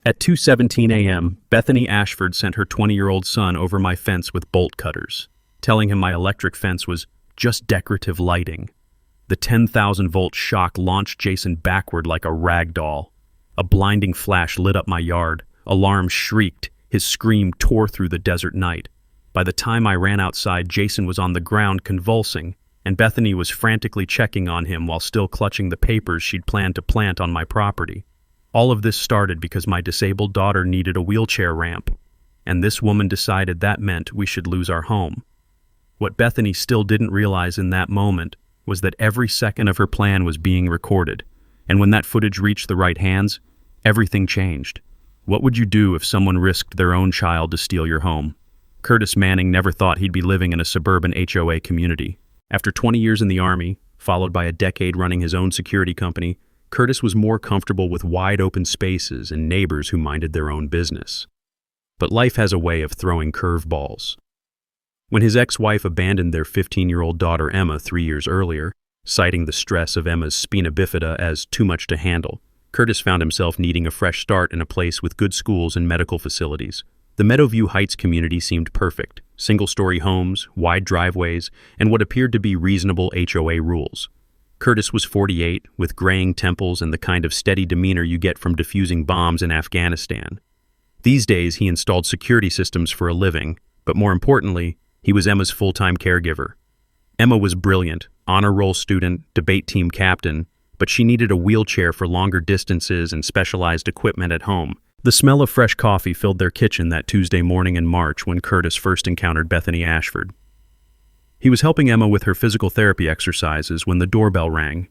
At 2:17 a.m., Bethany Ashford sent her 20-year-old son over my fence with bolt cutters, telling him my electric fence was just decorative lighting. The 10,000-volt shock launched Jason backward like a rag doll. A blinding flash lit up my yard. Alarms shrieked. His scream tore through the desert night. By the time I ran outside, Jason was on the ground convulsing, and Bethany was frantically checking on him while still clutching the papers she'd planned to plant on my property. All of this started because my disabled daughter needed a wheelchair ramp, and this woman decided that meant we should lose our home. What Bethany still didn't realize in that moment was that every second of her plan was being recorded, and when that footage reached the right hands, everything changed. What would you do if someone risked their own child to steal your home? Curtis Manning never thought he'd be living in a suburban HOA community. After 20 years in the Army, followed by a decade running his own security company, Curtis was more comfortable with wide-open spaces and neighbors who minded their own business. But life has a way of throwing curveballs. When his ex-wife abandoned their 15-year-old daughter Emma 3 years earlier, citing the stress of Emma's spina bifida as too much to handle, Curtis found himself needing a fresh start in a place with good schools and medical facilities. The Meadowview Heights community seemed perfect: single-story homes, wide driveways, and what appeared to be reasonable HOA rules. Curtis was 48, with graying temples and the kind of steady demeanor you get from defusing bombs in Afghanistan. These days, he installed security systems for a living, but more importantly, he was Emma's full-time caregiver. Emma was brilliant, honor roll student, debate team captain, but she needed a wheelchair for longer distances and specialized equipment at home. The smell of fresh coffee filled their kitchen that Tuesday morning in March when Curtis first encountered Bethany Ashford. He was helping Emma with her physical therapy exercises when the doorbell rang.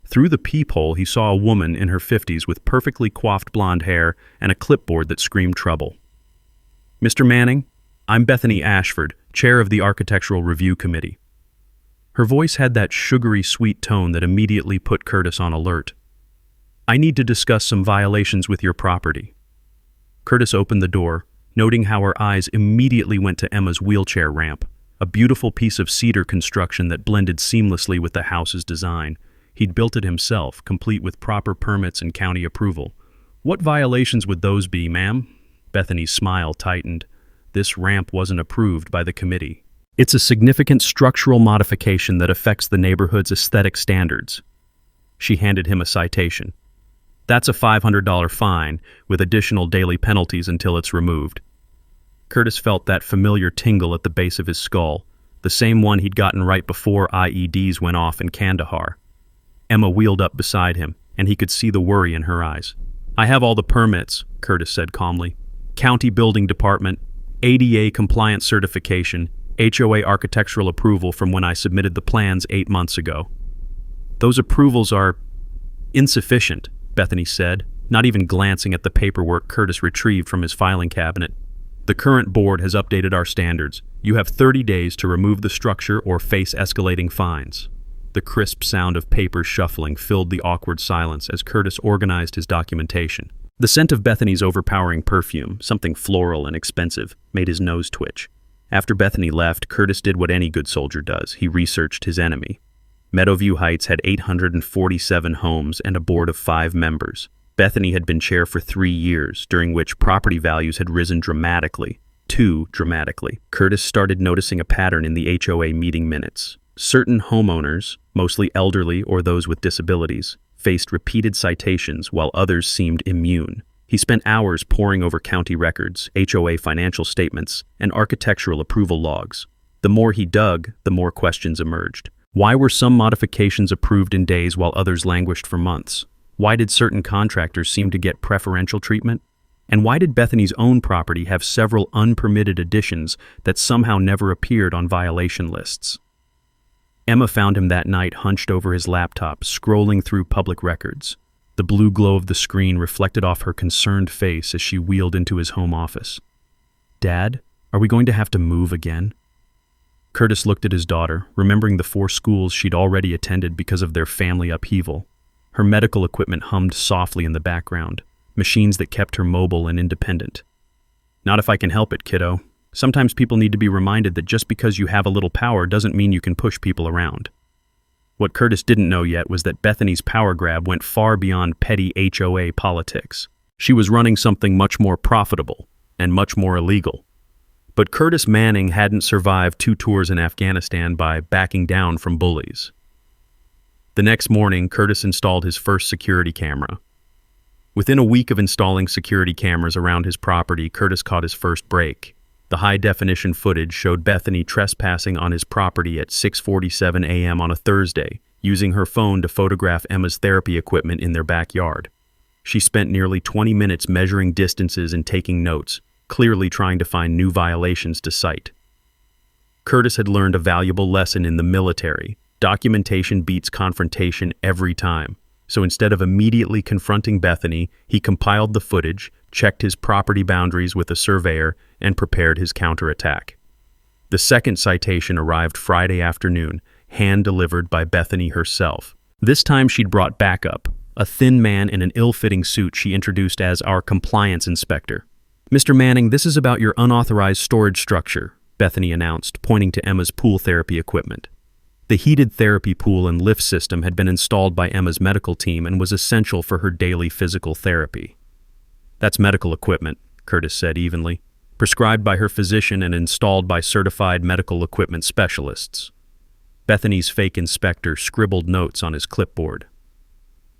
Through the peephole, he saw a woman in her 50s with perfectly coiffed blonde hair and a clipboard that screamed trouble. "Mr. Manning, I'm Bethany Ashford, chair of the Architectural Review Committee." Her voice had that sugary, sweet tone that immediately put Curtis on alert. "I need to discuss some violations with your property." Curtis opened the door, noting how her eyes immediately went to Emma's wheelchair ramp, a beautiful piece of cedar construction that blended seamlessly with the house's design. He'd built it himself, complete with proper permits and county approval. "What violations would those be, ma'am?" Bethany's smile tightened. This ramp wasn't approved by the committee. "It's a significant structural modification that affects the neighborhood's aesthetic standards." She handed him a citation. "That's a $500 fine, with additional daily penalties until it's removed." Curtis felt that familiar tingle at the base of his skull, the same one he'd gotten right before IEDs went off in Kandahar. Emma wheeled up beside him, and he could see the worry in her eyes. "I have all the permits," Curtis said calmly. "County Building Department, ADA compliance certification, HOA architectural approval from when I submitted the plans 8 months ago." "Those approvals are insufficient," Bethany said, not even glancing at the paperwork Curtis retrieved from his filing cabinet. "The current board has updated our standards. You have 30 days to remove the structure or face escalating fines." The crisp sound of papers shuffling filled the awkward silence as Curtis organized his documentation. The scent of Bethany's overpowering perfume, something floral and expensive, made his nose twitch. After Bethany left, Curtis did what any good soldier does. He researched his enemy. Meadowview Heights had 847 homes and a board of 5 members. Bethany had been chair for 3 years, during which property values had risen dramatically. Too dramatically. Curtis started noticing a pattern in the HOA meeting minutes. Certain homeowners, mostly elderly or those with disabilities, faced repeated citations while others seemed immune. He spent hours poring over county records, HOA financial statements, and architectural approval logs. The more he dug, the more questions emerged. Why were some modifications approved in days while others languished for months? Why did certain contractors seem to get preferential treatment? And why did Bethany's own property have several unpermitted additions that somehow never appeared on violation lists? Emma found him that night hunched over his laptop, scrolling through public records. The blue glow of the screen reflected off her concerned face as she wheeled into his home office. "Dad, are we going to have to move again?" Curtis looked at his daughter, remembering the 4 schools she'd already attended because of their family upheaval. Her medical equipment hummed softly in the background, machines that kept her mobile and independent. "Not if I can help it, kiddo. Sometimes people need to be reminded that just because you have a little power doesn't mean you can push people around." What Curtis didn't know yet was that Bethany's power grab went far beyond petty HOA politics. She was running something much more profitable and much more illegal. But Curtis Manning hadn't survived 2 tours in Afghanistan by backing down from bullies. The next morning, Curtis installed his first security camera. Within a week of installing security cameras around his property, Curtis caught his first break. The high-definition footage showed Bethany trespassing on his property at 6:47 a.m. on a Thursday, using her phone to photograph Emma's therapy equipment in their backyard. She spent nearly 20 minutes measuring distances and taking notes, clearly trying to find new violations to cite. Curtis had learned a valuable lesson in the military. Documentation beats confrontation every time. So instead of immediately confronting Bethany, he compiled the footage, checked his property boundaries with a surveyor, and prepared his counterattack. The second citation arrived Friday afternoon, hand-delivered by Bethany herself. This time she'd brought backup, a thin man in an ill-fitting suit she introduced as our compliance inspector. "Mr. Manning, this is about your unauthorized storage structure," Bethany announced, pointing to Emma's pool therapy equipment. The heated therapy pool and lift system had been installed by Emma's medical team and was essential for her daily physical therapy. "That's medical equipment," Curtis said evenly, "prescribed by her physician and installed by certified medical equipment specialists." Bethany's fake inspector scribbled notes on his clipboard.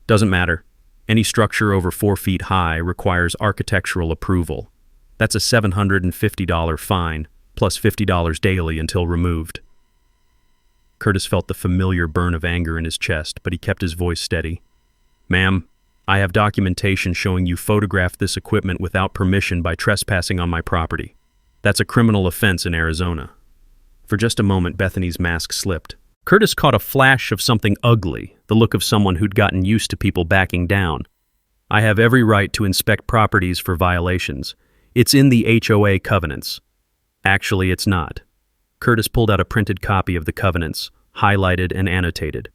"Doesn't matter. Any structure over 4 feet high requires architectural approval. That's a $750 fine, plus $50 daily until removed." Curtis felt the familiar burn of anger in his chest, but he kept his voice steady. "Ma'am, I have documentation showing you photographed this equipment without permission by trespassing on my property. That's a criminal offense in Arizona." For just a moment, Bethany's mask slipped. Curtis caught a flash of something ugly, the look of someone who'd gotten used to people backing down. "I have every right to inspect properties for violations. It's in the HOA covenants." "Actually, it's not." Curtis pulled out a printed copy of the covenants, highlighted and annotated.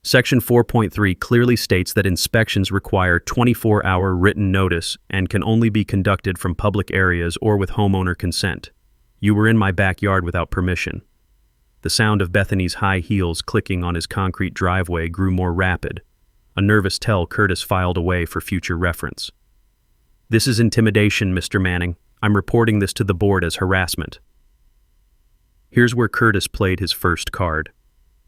Section 4.3 clearly states that inspections require 24-hour written notice and can only be conducted from public areas or with homeowner consent. "You were in my backyard without permission." The sound of Bethany's high heels clicking on his concrete driveway grew more rapid. A nervous tell Curtis filed away for future reference. "This is intimidation, Mr. Manning. I'm reporting this to the board as harassment." Here's where Curtis played his first card.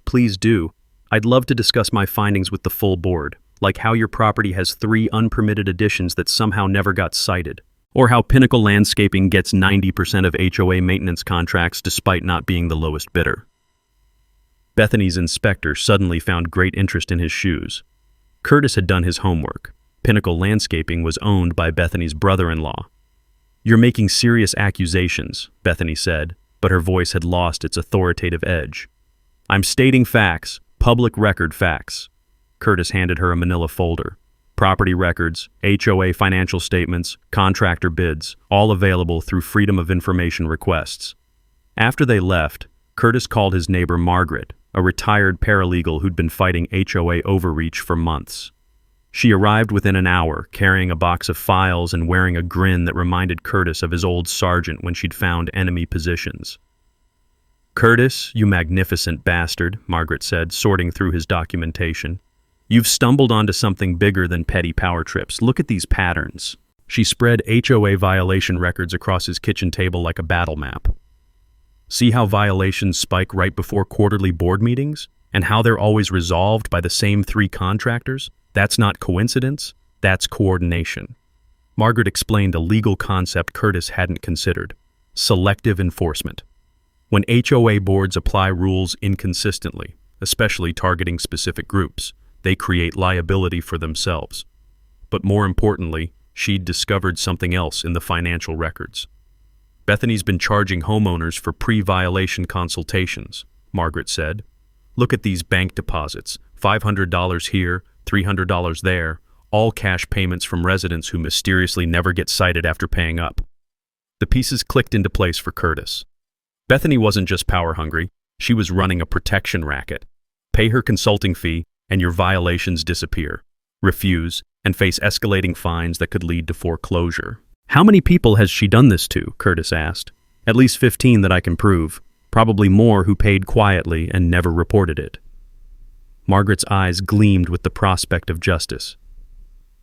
"Please do. I'd love to discuss my findings with the full board, like how your property has 3 unpermitted additions that somehow never got cited, or how Pinnacle Landscaping gets 90% of HOA maintenance contracts despite not being the lowest bidder." Bethany's inspector suddenly found great interest in his shoes. Curtis had done his homework. Pinnacle Landscaping was owned by Bethany's brother-in-law. "You're making serious accusations," Bethany said, but her voice had lost its authoritative edge. "I'm stating facts, public record facts." Curtis handed her a manila folder. Property records, HOA financial statements, contractor bids, all available through Freedom of Information requests. After they left, Curtis called his neighbor Margaret, a retired paralegal who'd been fighting HOA overreach for months. She arrived within an hour, carrying a box of files and wearing a grin that reminded Curtis of his old sergeant when she'd found enemy positions. "Curtis, you magnificent bastard," Margaret said, sorting through his documentation. "You've stumbled onto something bigger than petty power trips. Look at these patterns." She spread HOA violation records across his kitchen table like a battle map. "See how violations spike right before quarterly board meetings? And how they're always resolved by the same 3 contractors? That's not coincidence, that's coordination." Margaret explained a legal concept Curtis hadn't considered: selective enforcement. When HOA boards apply rules inconsistently, especially targeting specific groups, they create liability for themselves. But more importantly, she'd discovered something else in the financial records. "Bethany's been charging homeowners for pre-violation consultations," Margaret said. "Look at these bank deposits, $500 here, $300 there, all cash payments from residents who mysteriously never get cited after paying up." The pieces clicked into place for Curtis. Bethany wasn't just power-hungry, she was running a protection racket. Pay her consulting fee, and your violations disappear. Refuse, and face escalating fines that could lead to foreclosure. "How many people has she done this to?" Curtis asked. "At least 15 that I can prove. Probably more who paid quietly and never reported it." Margaret's eyes gleamed with the prospect of justice.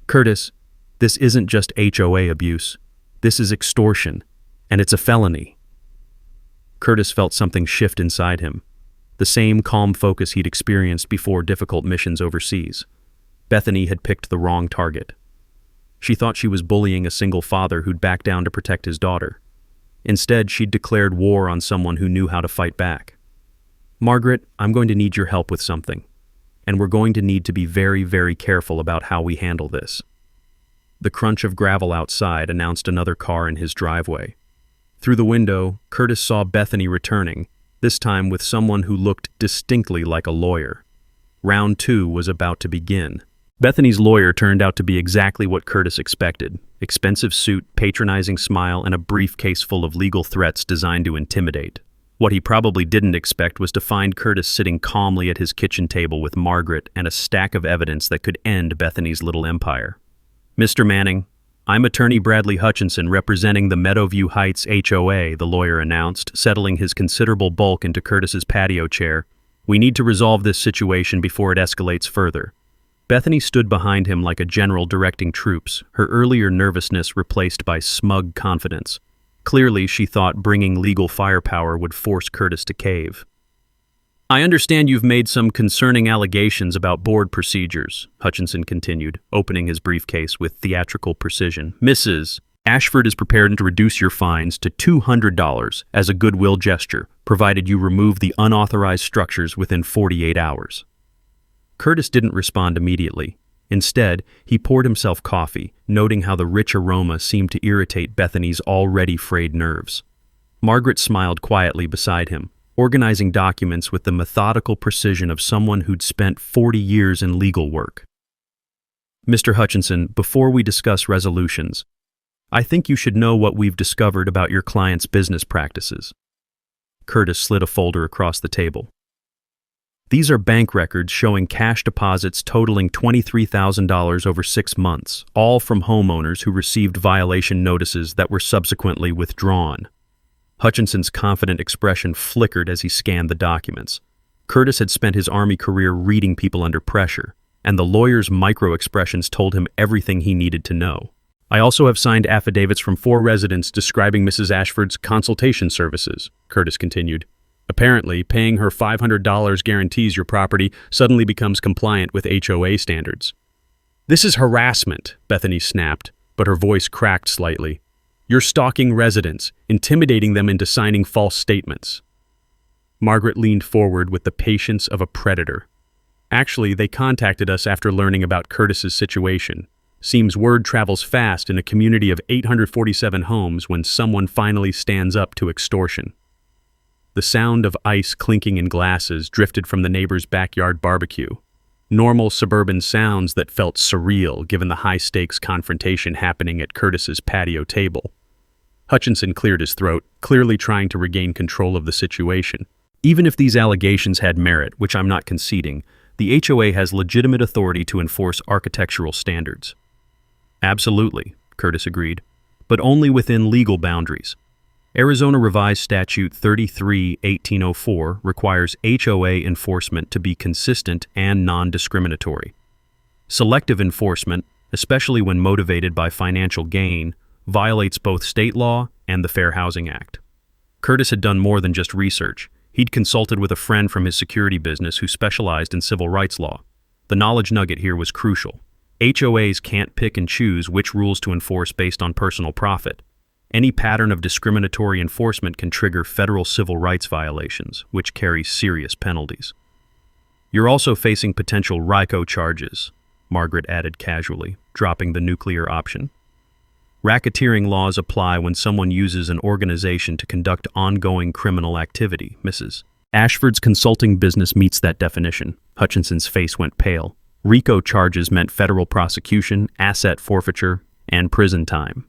"Curtis, This isn't just HOA abuse. This is extortion, and it's a felony. Curtis felt something shift inside him, the same calm focus he'd experienced before difficult missions overseas. Bethany had picked the wrong target. She thought she was bullying a single father who'd backed down to protect his daughter. Instead, she'd declared war on someone who knew how to fight back. "Margaret, I'm going to need your help with something, and we're going to need to be very, very careful about how we handle this." The crunch of gravel outside announced another car in his driveway. Through the window, Curtis saw Bethany returning, this time with someone who looked distinctly like a lawyer. Round 2 was about to begin. Bethany's lawyer turned out to be exactly what Curtis expected: expensive suit, patronizing smile, and a briefcase full of legal threats designed to intimidate. What he probably didn't expect was to find Curtis sitting calmly at his kitchen table with Margaret and a stack of evidence that could end Bethany's little empire. "Mr. Manning, I'm attorney Bradley Hutchinson representing the Meadowview Heights HOA," the lawyer announced, settling his considerable bulk into Curtis's patio chair. "We need to resolve this situation before it escalates further." Bethany stood behind him like a general directing troops, her earlier nervousness replaced by smug confidence. Clearly, she thought bringing legal firepower would force Curtis to cave. "I understand you've made some concerning allegations about board procedures," Hutchinson continued, opening his briefcase with theatrical precision. "Mrs. Ashford is prepared to reduce your fines to $200 as a goodwill gesture, provided you remove the unauthorized structures within 48 hours. Curtis didn't respond immediately. Instead, he poured himself coffee, noting how the rich aroma seemed to irritate Bethany's already frayed nerves. Margaret smiled quietly beside him, organizing documents with the methodical precision of someone who'd spent 40 years in legal work. "Mr. Hutchinson, before we discuss resolutions, I think you should know what we've discovered about your client's business practices." Curtis slid a folder across the table. "These are bank records showing cash deposits totaling $23,000 over 6 months, all from homeowners who received violation notices that were subsequently withdrawn." Hutchinson's confident expression flickered as he scanned the documents. Curtis had spent his Army career reading people under pressure, and the lawyer's micro-expressions told him everything he needed to know. "I also have signed affidavits from 4 residents describing Mrs. Ashford's consultation services," Curtis continued. "Apparently, paying her $500 guarantees your property suddenly becomes compliant with HOA standards." "This is harassment," Bethany snapped, but her voice cracked slightly. "You're stalking residents, intimidating them into signing false statements." Margaret leaned forward with the patience of a predator. "Actually, they contacted us after learning about Curtis's situation. Seems word travels fast in a community of 847 homes when someone finally stands up to extortion." The sound of ice clinking in glasses drifted from the neighbor's backyard barbecue. Normal suburban sounds that felt surreal given the high-stakes confrontation happening at Curtis's patio table. Hutchinson cleared his throat, clearly trying to regain control of the situation. "Even if these allegations had merit, which I'm not conceding, the HOA has legitimate authority to enforce architectural standards." "Absolutely," Curtis agreed, "but only within legal boundaries. Arizona Revised Statute 33-1804 requires HOA enforcement to be consistent and non-discriminatory. Selective enforcement, especially when motivated by financial gain, violates both state law and the Fair Housing Act." Curtis had done more than just research. He'd consulted with a friend from his security business who specialized in civil rights law. The knowledge nugget here was crucial. HOAs can't pick and choose which rules to enforce based on personal profit. Any pattern of discriminatory enforcement can trigger federal civil rights violations, which carry serious penalties. "You're also facing potential RICO charges," Margaret added casually, dropping the nuclear option. "Racketeering laws apply when someone uses an organization to conduct ongoing criminal activity, Mrs. Ashford's consulting business meets that definition." Hutchinson's face went pale. RICO charges meant federal prosecution, asset forfeiture, and prison time.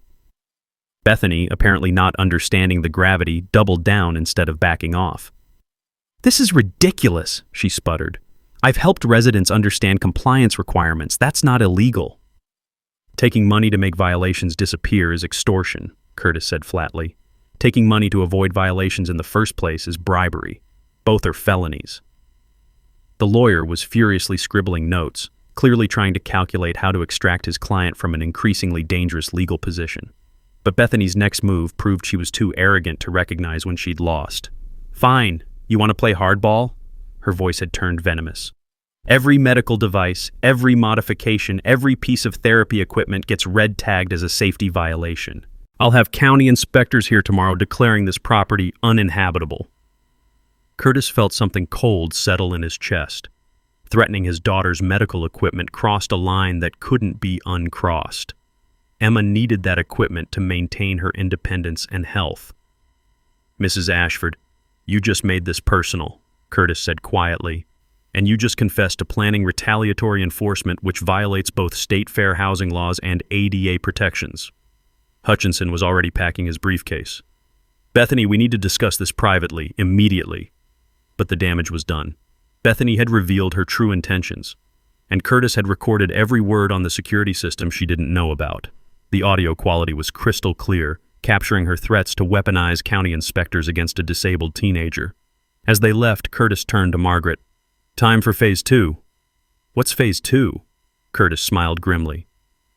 Bethany, apparently not understanding the gravity, doubled down instead of backing off. "This is ridiculous," she sputtered. "I've helped residents understand compliance requirements. That's not illegal." "Taking money to make violations disappear is extortion," Curtis said flatly. "Taking money to avoid violations in the first place is bribery. Both are felonies." The lawyer was furiously scribbling notes. clearly trying to calculate how to extract his client from an increasingly dangerous legal position. But Bethany's next move proved she was too arrogant to recognize when she'd lost. "Fine, you want to play hardball?" Her voice had turned venomous. "Every medical device, every modification, every piece of therapy equipment gets red tagged as a safety violation. I'll have county inspectors here tomorrow declaring this property uninhabitable." Curtis felt something cold settle in his chest. Threatening his daughter's medical equipment crossed a line that couldn't be uncrossed. Emma needed that equipment to maintain her independence and health. "Mrs. Ashford, you just made this personal," Curtis said quietly, "and you just confessed to planning retaliatory enforcement which violates both state fair housing laws and ADA protections." Hutchinson was already packing his briefcase. "Bethany, we need to discuss this privately, immediately." But the damage was done. Bethany had revealed her true intentions, and Curtis had recorded every word on the security system she didn't know about. The audio quality was crystal clear, capturing her threats to weaponize county inspectors against a disabled teenager. As they left, Curtis turned to Margaret. "Time for phase 2. "What's phase 2? Curtis smiled grimly.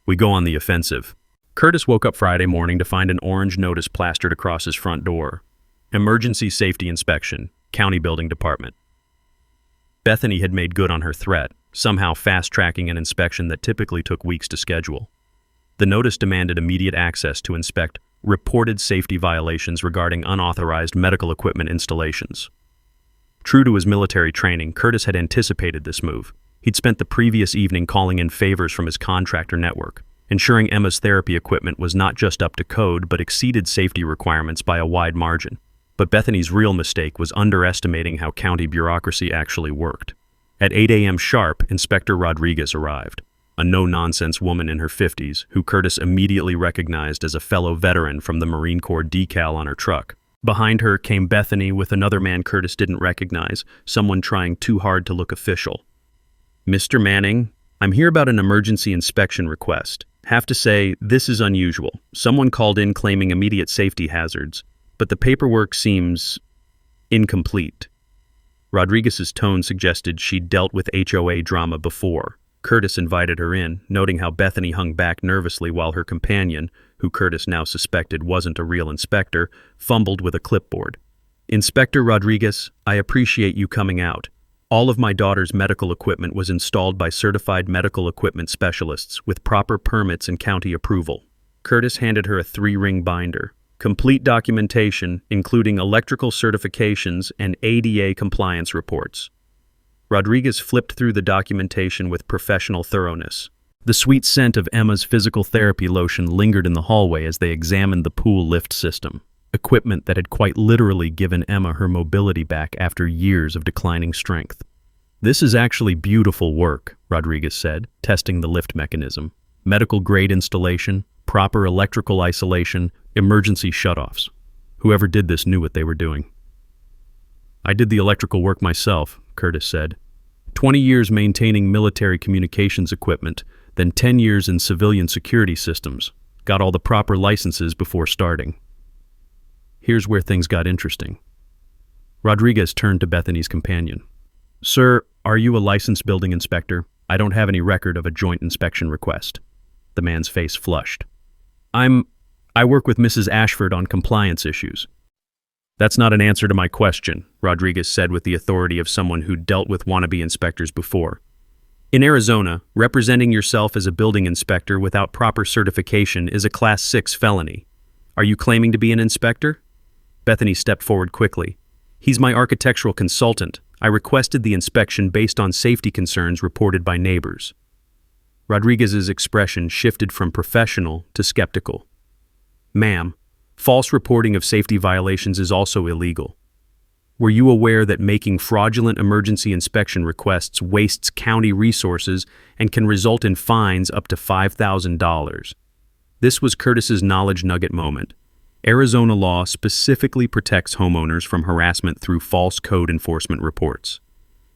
"We go on the offensive." Curtis woke up Friday morning to find an orange notice plastered across his front door. "Emergency Safety Inspection, County Building Department." Bethany had made good on her threat, somehow fast-tracking an inspection that typically took weeks to schedule. The notice demanded immediate access to inspect reported safety violations regarding unauthorized medical equipment installations. True to his military training, Curtis had anticipated this move. He'd spent the previous evening calling in favors from his contractor network, ensuring Emma's therapy equipment was not just up to code but exceeded safety requirements by a wide margin. But Bethany's real mistake was underestimating how county bureaucracy actually worked. At 8 a.m. sharp, Inspector Rodriguez arrived, a no-nonsense woman in her 50s who Curtis immediately recognized as a fellow veteran from the Marine Corps decal on her truck. Behind her came Bethany with another man Curtis didn't recognize, someone trying too hard to look official. "Mr. Manning, I'm here about an emergency inspection request. Have to say, this is unusual. Someone called in claiming immediate safety hazards, but the paperwork seems incomplete." Rodriguez's tone suggested she'd dealt with HOA drama before. Curtis invited her in, noting how Bethany hung back nervously while her companion, who Curtis now suspected wasn't a real inspector, fumbled with a clipboard. "Inspector Rodriguez, I appreciate you coming out. All of my daughter's medical equipment was installed by certified medical equipment specialists with proper permits and county approval." Curtis handed her a 3-ring binder. "Complete documentation, including electrical certifications and ADA compliance reports." Rodriguez flipped through the documentation with professional thoroughness. The sweet scent of Emma's physical therapy lotion lingered in the hallway as they examined the pool lift system, equipment that had quite literally given Emma her mobility back after years of declining strength. "This is actually beautiful work," Rodriguez said, testing the lift mechanism. "Medical-grade installation, proper electrical isolation, emergency shutoffs. Whoever did this knew what they were doing." "I did the electrical work myself," Curtis said. 20 years maintaining military communications equipment, then 10 years in civilian security systems. Got all the proper licenses before starting." Here's where things got interesting. Rodriguez turned to Bethany's companion. "Sir, are you a licensed building inspector? I don't have any record of a joint inspection request." The man's face flushed. I work with Mrs. Ashford on compliance issues." "That's not an answer to my question," Rodriguez said with the authority of someone who'd dealt with wannabe inspectors before. "In Arizona, representing yourself as a building inspector without proper certification is a Class 6 felony. Are you claiming to be an inspector?" Bethany stepped forward quickly. "He's my architectural consultant. I requested the inspection based on safety concerns reported by neighbors." Rodriguez's expression shifted from professional to skeptical. "Ma'am, false reporting of safety violations is also illegal. Were you aware that making fraudulent emergency inspection requests wastes county resources and can result in fines up to $5,000? This was Curtis's knowledge nugget moment. Arizona law specifically protects homeowners from harassment through false code enforcement reports.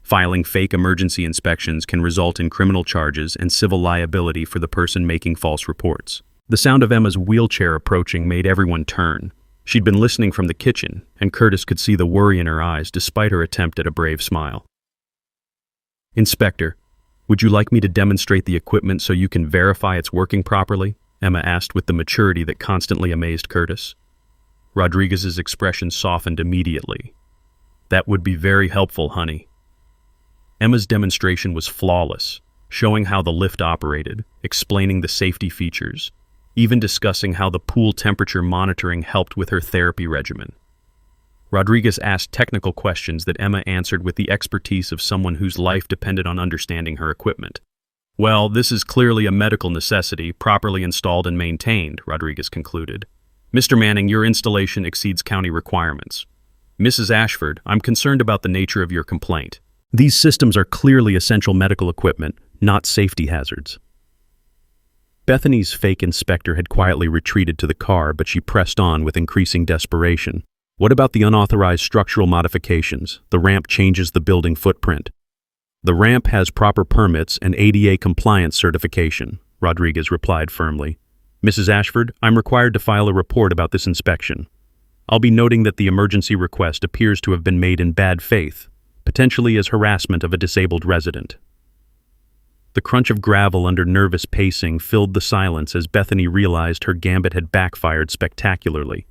Filing fake emergency inspections can result in criminal charges and civil liability for the person making false reports. The sound of Emma's wheelchair approaching made everyone turn. She'd been listening from the kitchen, and Curtis could see the worry in her eyes despite her attempt at a brave smile. "Inspector, Would you like me to demonstrate the equipment so you can verify it's working properly? Emma asked with the maturity that constantly amazed Curtis. Rodriguez's expression softened immediately. That would be very helpful, honey. Emma's demonstration was flawless, showing how the lift operated, explaining the safety features, even discussing how the pool temperature monitoring helped with her therapy regimen. Rodriguez asked technical questions that Emma answered with the expertise of someone whose life depended on understanding her equipment. Well, this is clearly a medical necessity, properly installed and maintained, Rodriguez concluded. Mr. Manning, your installation exceeds county requirements. Mrs. Ashford, I'm concerned about the nature of your complaint. These systems are clearly essential medical equipment, not safety hazards. Bethany's fake inspector had quietly retreated to the car, but she pressed on with increasing desperation. What about the unauthorized structural modifications? The ramp changes the building footprint. The ramp has proper permits and ADA compliance certification, Rodriguez replied firmly. Mrs. Ashford, I'm required to file a report about this inspection. I'll be noting that the emergency request appears to have been made in bad faith, potentially as harassment of a disabled resident. The crunch of gravel under nervous pacing filled the silence as Bethany realized her gambit had backfired spectacularly.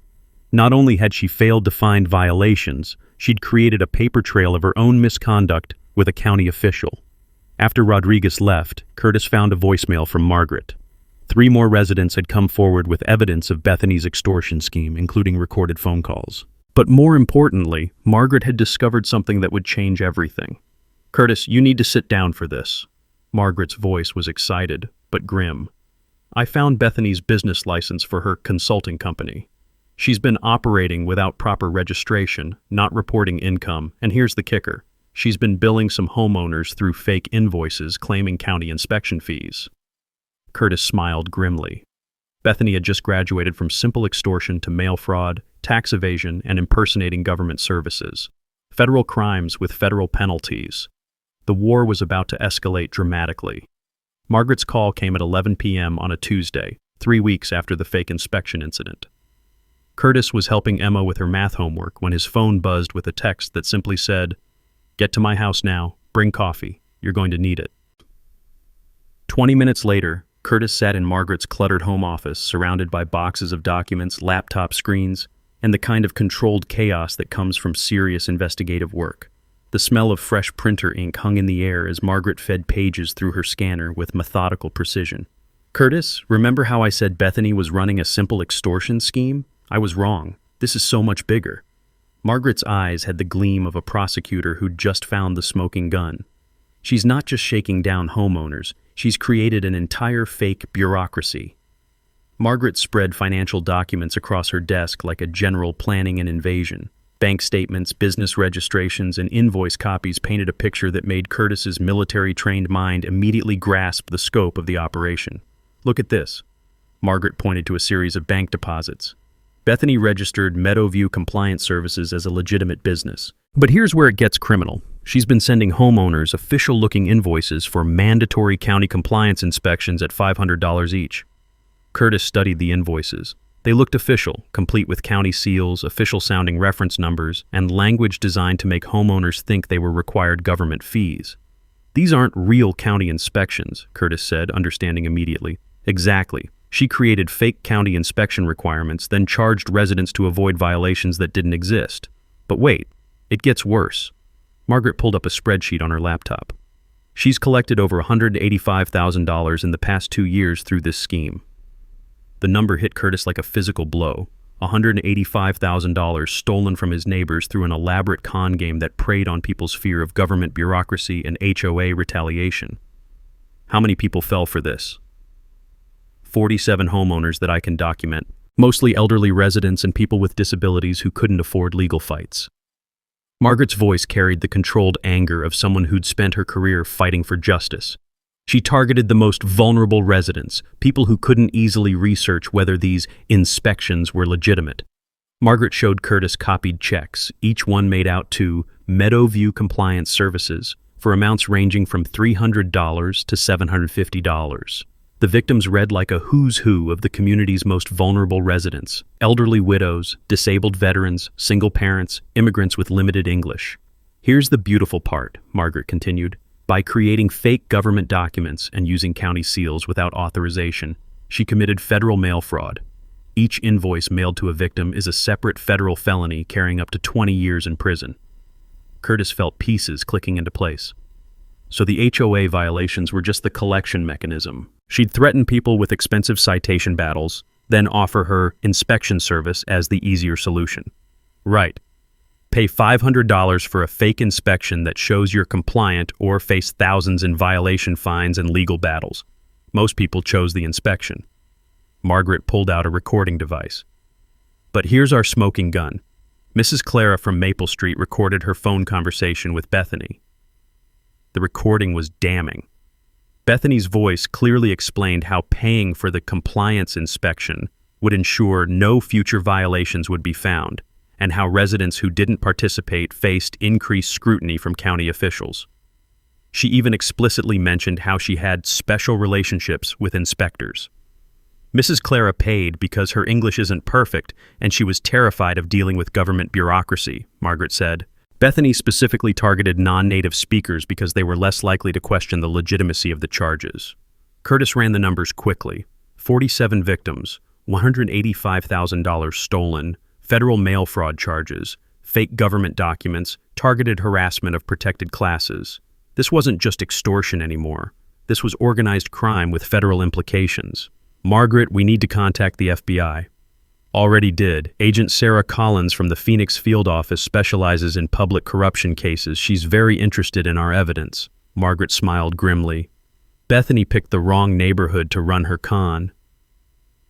Not only had she failed to find violations, she'd created a paper trail of her own misconduct with a county official. After Rodriguez left, Curtis found a voicemail from Margaret. 3 more residents had come forward with evidence of Bethany's extortion scheme, including recorded phone calls. But more importantly, Margaret had discovered something that would change everything. Curtis, you need to sit down for this. Margaret's voice was excited, but grim. I found Bethany's business license for her consulting company. She's been operating without proper registration, not reporting income, and here's the kicker. She's been billing some homeowners through fake invoices claiming county inspection fees. Curtis smiled grimly. Bethany had just graduated from simple extortion to mail fraud, tax evasion, and impersonating government services. Federal crimes with federal penalties. The war was about to escalate dramatically. Margaret's call came at 11 p.m. on a Tuesday, 3 weeks after the fake inspection incident. Curtis was helping Emma with her math homework when his phone buzzed with a text that simply said, "Get to my house now, bring coffee, you're going to need it." 20 minutes later, Curtis sat in Margaret's cluttered home office, surrounded by boxes of documents, laptop screens, and the kind of controlled chaos that comes from serious investigative work. The smell of fresh printer ink hung in the air as Margaret fed pages through her scanner with methodical precision. "Curtis, remember how I said Bethany was running a simple extortion scheme? I was wrong. This is so much bigger." Margaret's eyes had the gleam of a prosecutor who'd just found the smoking gun. She's not just shaking down homeowners, she's created an entire fake bureaucracy. Margaret spread financial documents across her desk like a general planning an invasion. Bank statements, business registrations, and invoice copies painted a picture that made Curtis's military-trained mind immediately grasp the scope of the operation. "Look at this." Margaret pointed to a series of bank deposits. Bethany registered Meadowview Compliance Services as a legitimate business. But here's where it gets criminal. She's been sending homeowners official-looking invoices for mandatory county compliance inspections at $500 each. Curtis studied the invoices. They looked official, complete with county seals, official-sounding reference numbers, and language designed to make homeowners think they were required government fees. "These aren't real county inspections," Curtis said, understanding immediately. "Exactly. She created fake county inspection requirements, then charged residents to avoid violations that didn't exist. But wait, it gets worse." Margaret pulled up a spreadsheet on her laptop. "She's collected over $185,000 in the past 2 years through this scheme." The number hit Curtis like a physical blow. $185,000 stolen from his neighbors through an elaborate con game that preyed on people's fear of government bureaucracy and HOA retaliation. How many people fell for this? 47 homeowners that I can document, mostly elderly residents and people with disabilities who couldn't afford legal fights. Margaret's voice carried the controlled anger of someone who'd spent her career fighting for justice. She targeted the most vulnerable residents, people who couldn't easily research whether these inspections were legitimate. Margaret showed Curtis copied checks, each one made out to Meadowview Compliance Services, for amounts ranging from $300 to $750. The victims read like a who's who of the community's most vulnerable residents: elderly widows, disabled veterans, single parents, immigrants with limited English. "Here's the beautiful part," Margaret continued. By creating fake government documents and using county seals without authorization, she committed federal mail fraud. Each invoice mailed to a victim is a separate federal felony carrying up to 20 years in prison. Curtis felt pieces clicking into place. So the HOA violations were just the collection mechanism. She'd threaten people with expensive citation battles, then offer her inspection service as the easier solution. Right. Pay $500 for a fake inspection that shows you're compliant or face thousands in violation fines and legal battles. Most people chose the inspection. Margaret pulled out a recording device. But here's our smoking gun. Mrs. Clara from Maple Street recorded her phone conversation with Bethany. The recording was damning. Bethany's voice clearly explained how paying for the compliance inspection would ensure no future violations would be found, and how residents who didn't participate faced increased scrutiny from county officials. She even explicitly mentioned how she had special relationships with inspectors. Mrs. Clara paid because her English isn't perfect and she was terrified of dealing with government bureaucracy, Margaret said. Bethany specifically targeted non-native speakers because they were less likely to question the legitimacy of the charges. Curtis ran the numbers quickly. 47 victims, $185,000 stolen, federal mail fraud charges, fake government documents, targeted harassment of protected classes. This wasn't just extortion anymore. This was organized crime with federal implications. Margaret, we need to contact the FBI. Already did. Agent Sarah Collins from the Phoenix field office specializes in public corruption cases. She's very interested in our evidence. Margaret smiled grimly. Bethany picked the wrong neighborhood to run her con.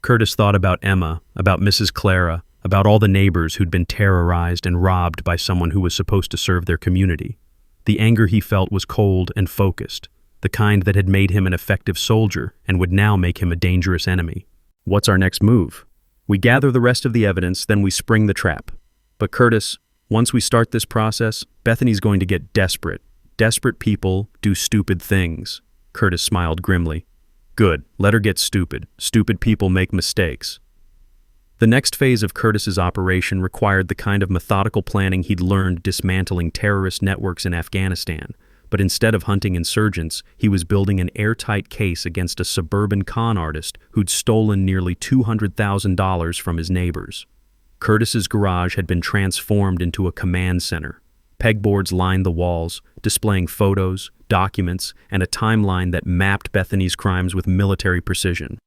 Curtis thought about Emma, about Mrs. Clara, about all the neighbors who'd been terrorized and robbed by someone who was supposed to serve their community. The anger he felt was cold and focused, the kind that had made him an effective soldier and would now make him a dangerous enemy. What's our next move? We gather the rest of the evidence, then we spring the trap. But Curtis, once we start this process, Bethany's going to get desperate. Desperate people do stupid things. Curtis smiled grimly. Good, let her get stupid. Stupid people make mistakes. The next phase of Curtis's operation required the kind of methodical planning he'd learned dismantling terrorist networks in Afghanistan. But instead of hunting insurgents, he was building an airtight case against a suburban con artist who'd stolen nearly $200,000 from his neighbors. Curtis's garage had been transformed into a command center. Pegboards lined the walls, displaying photos, documents, and a timeline that mapped Bethany's crimes with military precision.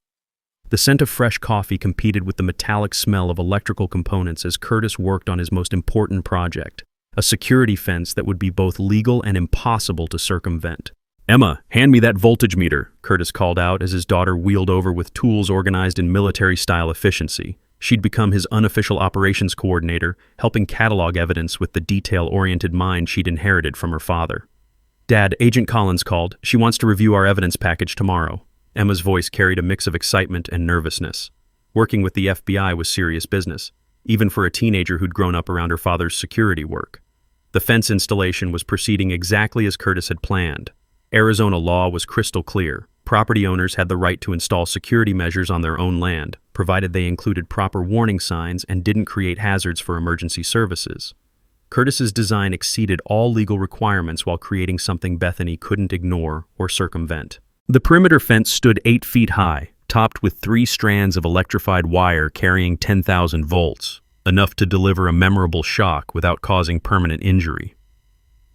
The scent of fresh coffee competed with the metallic smell of electrical components as Curtis worked on his most important project, a security fence that would be both legal and impossible to circumvent. Emma, hand me that voltage meter, Curtis called out as his daughter wheeled over with tools organized in military-style efficiency. She'd become his unofficial operations coordinator, helping catalog evidence with the detail-oriented mind she'd inherited from her father. Dad, Agent Collins called. She wants to review our evidence package tomorrow. Emma's voice carried a mix of excitement and nervousness. Working with the FBI was serious business, even for a teenager who'd grown up around her father's security work. The fence installation was proceeding exactly as Curtis had planned. Arizona law was crystal clear. Property owners had the right to install security measures on their own land, provided they included proper warning signs and didn't create hazards for emergency services. Curtis's design exceeded all legal requirements while creating something Bethany couldn't ignore or circumvent. The perimeter fence stood 8 feet high, topped with 3 strands of electrified wire carrying 10,000 volts. Enough to deliver a memorable shock without causing permanent injury.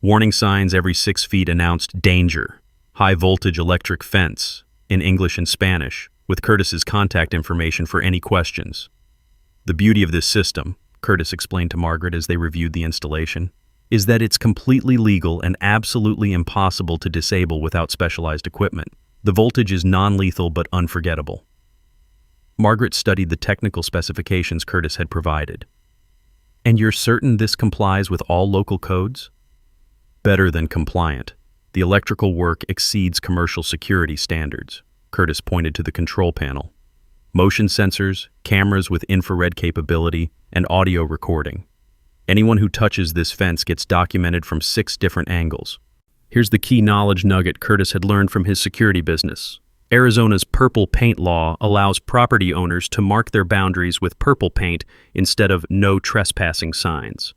Warning signs every 6 feet announced danger, high-voltage electric fence, in English and Spanish, with Curtis's contact information for any questions. The beauty of this system, Curtis explained to Margaret as they reviewed the installation, is that it's completely legal and absolutely impossible to disable without specialized equipment. The voltage is non-lethal but unforgettable. Margaret studied the technical specifications Curtis had provided. And you're certain this complies with all local codes? Better than compliant. The electrical work exceeds commercial security standards. Curtis pointed to the control panel. Motion sensors, cameras with infrared capability, and audio recording. Anyone who touches this fence gets documented from 6 different angles. Here's the key knowledge nugget Curtis had learned from his security business. Arizona's purple paint law allows property owners to mark their boundaries with purple paint instead of no trespassing signs.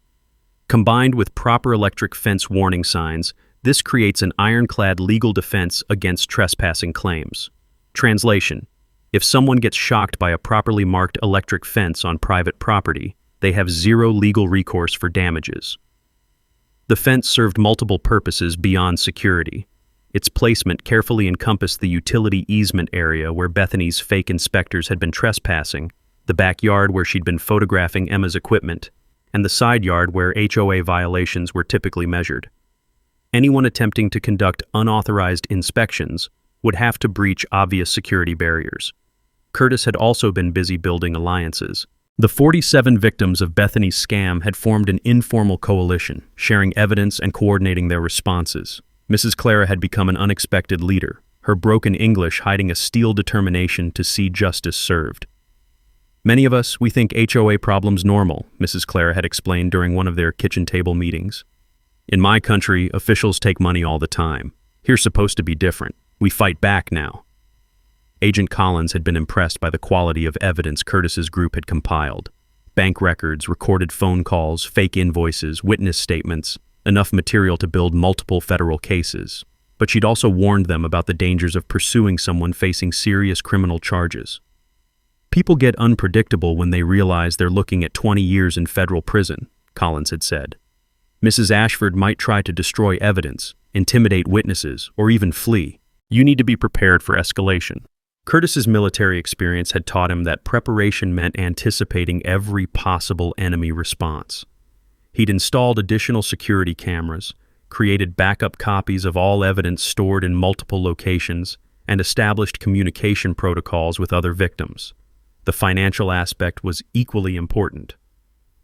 Combined with proper electric fence warning signs, This creates an ironclad legal defense against trespassing claims. Translation: if someone gets shocked by a properly marked electric fence on private property, they have zero legal recourse for damages. The fence served multiple purposes beyond security. Its placement carefully encompassed the utility easement area where Bethany's fake inspectors had been trespassing, the backyard where she'd been photographing Emma's equipment, and the side yard where HOA violations were typically measured. Anyone attempting to conduct unauthorized inspections would have to breach obvious security barriers. Curtis had also been busy building alliances. The 47 victims of Bethany's scam had formed an informal coalition, sharing evidence and coordinating their responses. Mrs. Clara had become an unexpected leader, her broken English hiding a steel determination to see justice served. Many of us, we think HOA problems normal, Mrs. Clara had explained during one of their kitchen table meetings. In my country, officials take money all the time. Here's supposed to be different. We fight back now. Agent Collins had been impressed by the quality of evidence Curtis's group had compiled. Bank records, recorded phone calls, fake invoices, witness statements, enough material to build multiple federal cases. But she'd also warned them about the dangers of pursuing someone facing serious criminal charges. People get unpredictable when they realize they're looking at 20 years in federal prison, Collins had said. Mrs. Ashford might try to destroy evidence, intimidate witnesses, or even flee. You need to be prepared for escalation. Curtis's military experience had taught him that preparation meant anticipating every possible enemy response. He'd installed additional security cameras, created backup copies of all evidence stored in multiple locations, and established communication protocols with other victims. The financial aspect was equally important.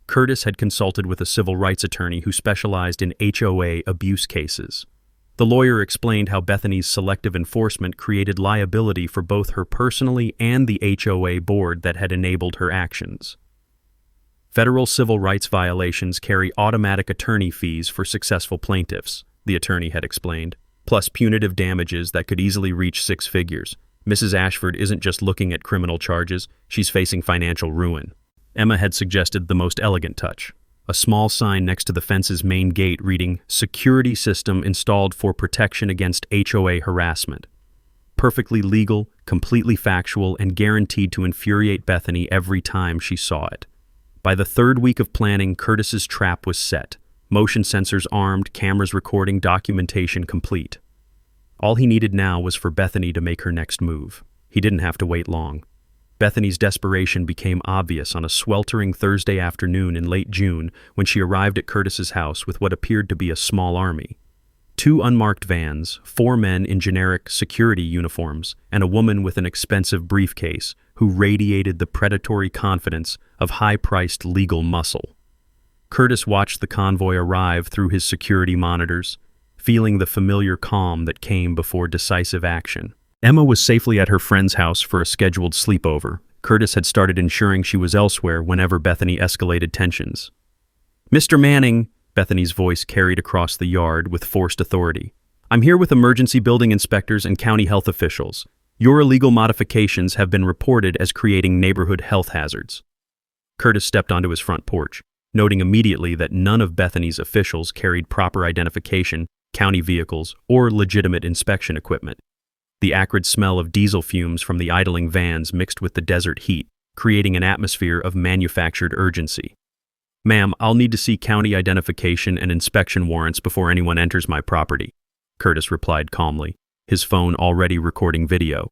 Curtis had consulted with a civil rights attorney who specialized in HOA abuse cases. The lawyer explained how Bethany's selective enforcement created liability for both her personally and the HOA board that had enabled her actions. Federal civil rights violations carry automatic attorney fees for successful plaintiffs, the attorney had explained, plus punitive damages that could easily reach 6 figures. Mrs. Ashford isn't just looking at criminal charges, she's facing financial ruin. Emma had suggested the most elegant touch, a small sign next to the fence's main gate reading, "Security system installed for protection against HOA harassment." Perfectly legal, completely factual, and guaranteed to infuriate Bethany every time she saw it. By the 3rd week of planning, Curtis's trap was set. Motion sensors armed, cameras recording, documentation complete. All he needed now was for Bethany to make her next move. He didn't have to wait long. Bethany's desperation became obvious on a sweltering Thursday afternoon in late June when she arrived at Curtis's house with what appeared to be a small army. 2 unmarked vans, 4 men in generic security uniforms, and a woman with an expensive briefcase who radiated the predatory confidence of high-priced legal muscle. Curtis watched the convoy arrive through his security monitors, feeling the familiar calm that came before decisive action. Emma was safely at her friend's house for a scheduled sleepover. Curtis had started ensuring she was elsewhere whenever Bethany escalated tensions. "Mr. Manning," Bethany's voice carried across the yard with forced authority. "I'm here with emergency building inspectors and county health officials. Your illegal modifications have been reported as creating neighborhood health hazards." Curtis stepped onto his front porch, noting immediately that none of Bethany's officials carried proper identification, county vehicles, or legitimate inspection equipment. The acrid smell of diesel fumes from the idling vans mixed with the desert heat, creating an atmosphere of manufactured urgency. "Ma'am, I'll need to see county identification and inspection warrants before anyone enters my property," Curtis replied calmly, his phone already recording video.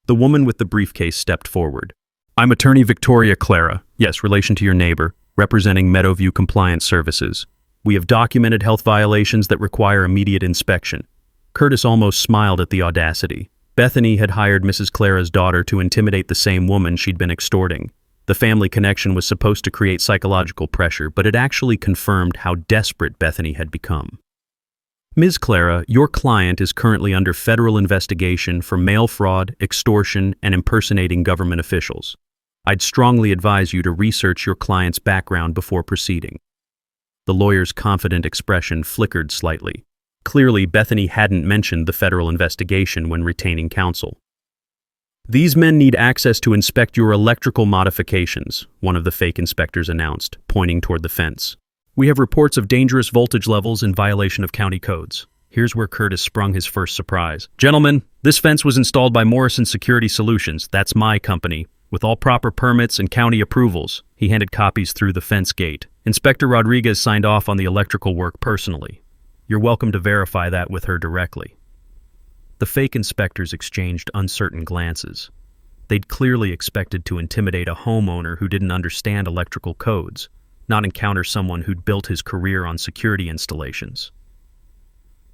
The woman with the briefcase stepped forward. "I'm attorney Victoria Clara, yes, relation to your neighbor, representing Meadowview Compliance Services. We have documented health violations that require immediate inspection." Curtis almost smiled at the audacity. Bethany had hired Mrs. Clara's daughter to intimidate the same woman she'd been extorting. The family connection was supposed to create psychological pressure, but it actually confirmed how desperate Bethany had become. "Ms. Clara, your client is currently under federal investigation for mail fraud, extortion, and impersonating government officials. I'd strongly advise you to research your client's background before proceeding." The lawyer's confident expression flickered slightly. Clearly, Bethany hadn't mentioned the federal investigation when retaining counsel. "These men need access to inspect your electrical modifications," one of the fake inspectors announced, pointing toward the fence. We have reports of dangerous voltage levels in violation of county codes. Here's where Curtis sprung his first surprise. Gentlemen, this fence was installed by Morrison Security Solutions. That's my company. With all proper permits and county approvals. He handed copies through the fence gate. Inspector Rodriguez signed off on the electrical work personally. You're welcome to verify that with her directly. The fake inspectors exchanged uncertain glances. They'd clearly expected to intimidate a homeowner who didn't understand electrical codes, not encounter someone who'd built his career on security installations.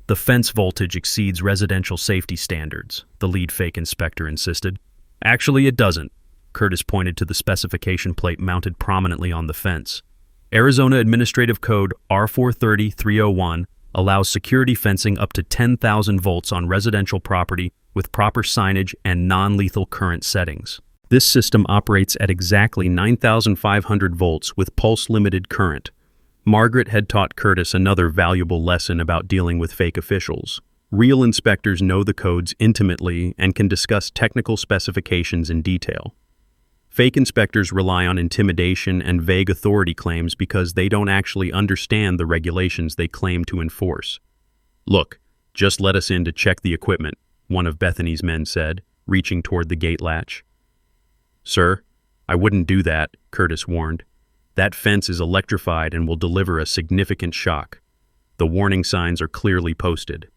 The fence voltage exceeds residential safety standards, the lead fake inspector insisted. Actually, it doesn't. Curtis pointed to the specification plate mounted prominently on the fence. Arizona Administrative Code R430301 allows security fencing up to 10,000 volts on residential property with proper signage and non-lethal current settings. This system operates at exactly 9,500 volts with pulse-limited current. Margaret had taught Curtis another valuable lesson about dealing with fake officials. Real inspectors know the codes intimately and can discuss technical specifications in detail. Fake inspectors rely on intimidation and vague authority claims because they don't actually understand the regulations they claim to enforce. Look, just let us in to check the equipment, one of Bethany's men said, reaching toward the gate latch. Sir, I wouldn't do that, Curtis warned. That fence is electrified and will deliver a significant shock. The warning signs are clearly posted.